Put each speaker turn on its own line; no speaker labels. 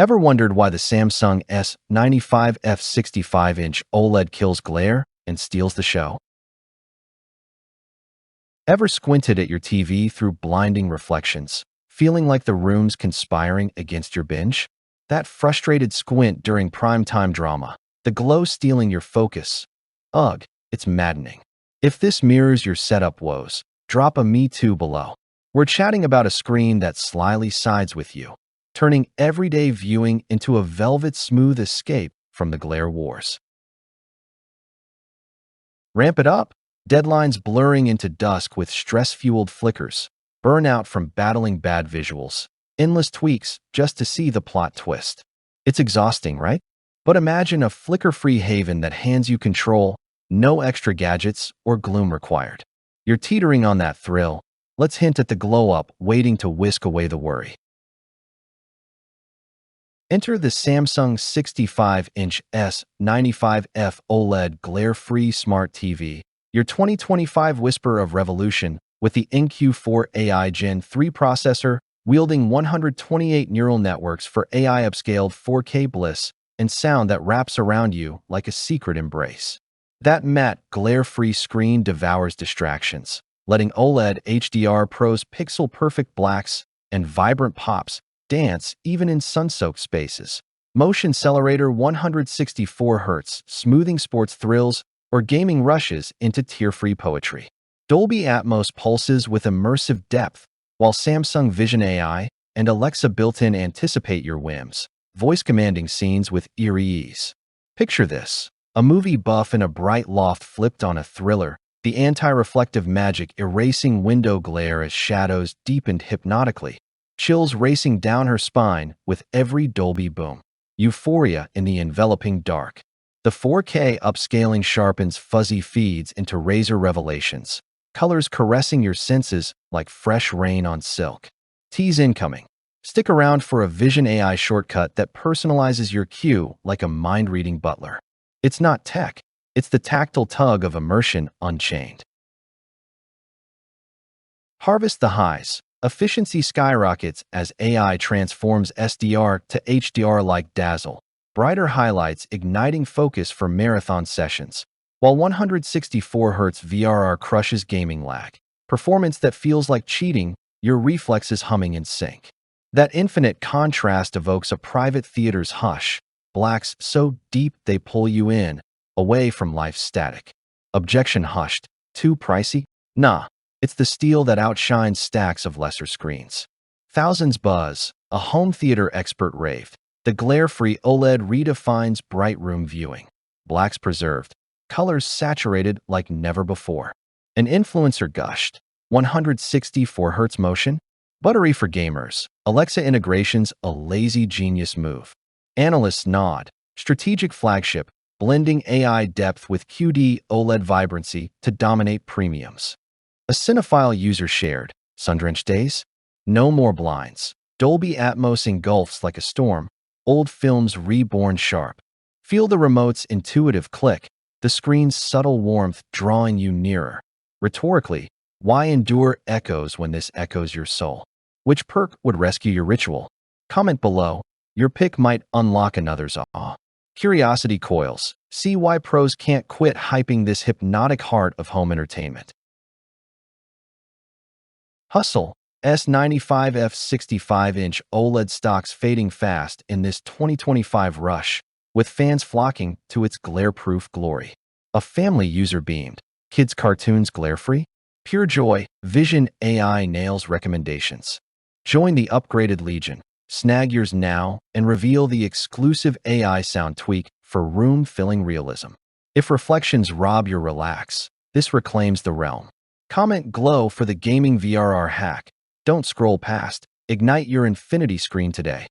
Ever wondered why the Samsung S95F 65-inch OLED kills glare and steals the show? Ever squinted at your TV through blinding reflections, feeling like the room's conspiring against your binge? That frustrated squint during primetime drama, the glow stealing your focus. Ugh, it's maddening. If this mirrors your setup woes, drop a Me Too below. We're chatting about a screen that slyly sides with you, turning everyday viewing into a velvet-smooth escape from the glare wars. Ramp it up. Deadlines blurring into dusk with stress-fueled flickers, burnout from battling bad visuals, endless tweaks just to see the plot twist. It's exhausting, right? But imagine a flicker-free haven that hands you control, no extra gadgets or gloom required. You're teetering on that thrill. Let's hint at the glow-up waiting to whisk away the worry. Enter the Samsung 65-inch S95F OLED glare-free smart TV, your 2025 whisper of revolution with the NQ4 AI Gen3 Processor, wielding 128 neural networks for AI-upscaled 4K bliss and sound that wraps around you like a secret embrace. That matte, glare-free screen devours distractions, letting OLED HDR Pro's pixel-perfect blacks and vibrant pops dance even in sun-soaked spaces. Motion Xcelerator 164 Hz, smoothing sports thrills or gaming rushes into tear-free poetry. Dolby Atmos pulses with immersive depth, while Samsung Vision AI and Alexa built-in anticipate your whims, voice-commanding scenes with eerie ease. Picture this: a movie buff in a bright loft flipped on a thriller, the anti-reflective magic erasing window glare as shadows deepened hypnotically, chills racing down her spine with every Dolby boom, euphoria in the enveloping dark. The 4K upscaling sharpens fuzzy feeds into razor revelations, colors caressing your senses like fresh rain on silk. Tease incoming. Stick around for a Vision AI shortcut that personalizes your cue like a mind-reading butler. It's not tech, it's the tactile tug of immersion unchained. Harvest the highs. Efficiency skyrockets as AI transforms SDR to HDR like dazzle. Brighter highlights igniting focus for marathon sessions, while 164 Hz VRR crushes gaming lag. Performance that feels like cheating, your reflexes humming in sync. That infinite contrast evokes a private theater's hush, blacks so deep they pull you in, away from life's static. Objection hushed. Too pricey? Nah, it's the steel that outshines stacks of lesser screens. Thousands buzz, a home theater expert raved. The glare-free OLED redefines bright room viewing. Blacks preserved, colors saturated like never before. An influencer gushed. 164 Hz motion? Buttery for gamers. Alexa integrations a lazy genius move. Analysts nod. Strategic flagship, blending AI depth with QD OLED vibrancy to dominate premiums. A cinephile user shared. Sun-drenched days? No more blinds. Dolby Atmos engulfs like a storm. Old films reborn sharp. Feel the remote's intuitive click, the screen's subtle warmth drawing you nearer. Rhetorically, why endure echoes when this echoes your soul? Which perk would rescue your ritual? Comment below. Your pick might unlock another's awe. Curiosity coils. See why pros can't quit hyping this hypnotic heart of home entertainment. Hustle. S95F 65-inch OLED stocks fading fast in this 2025 rush, with fans flocking to its glare-proof glory. A family user beamed. Kids' cartoons glare-free? Pure joy. Vision AI nails recommendations. Join the upgraded legion. Snag yours now and reveal the exclusive AI sound tweak for room-filling realism. If reflections rob your relax, this reclaims the realm. Comment glow for the gaming VRR hack. Don't scroll past. Ignite your infinity screen today.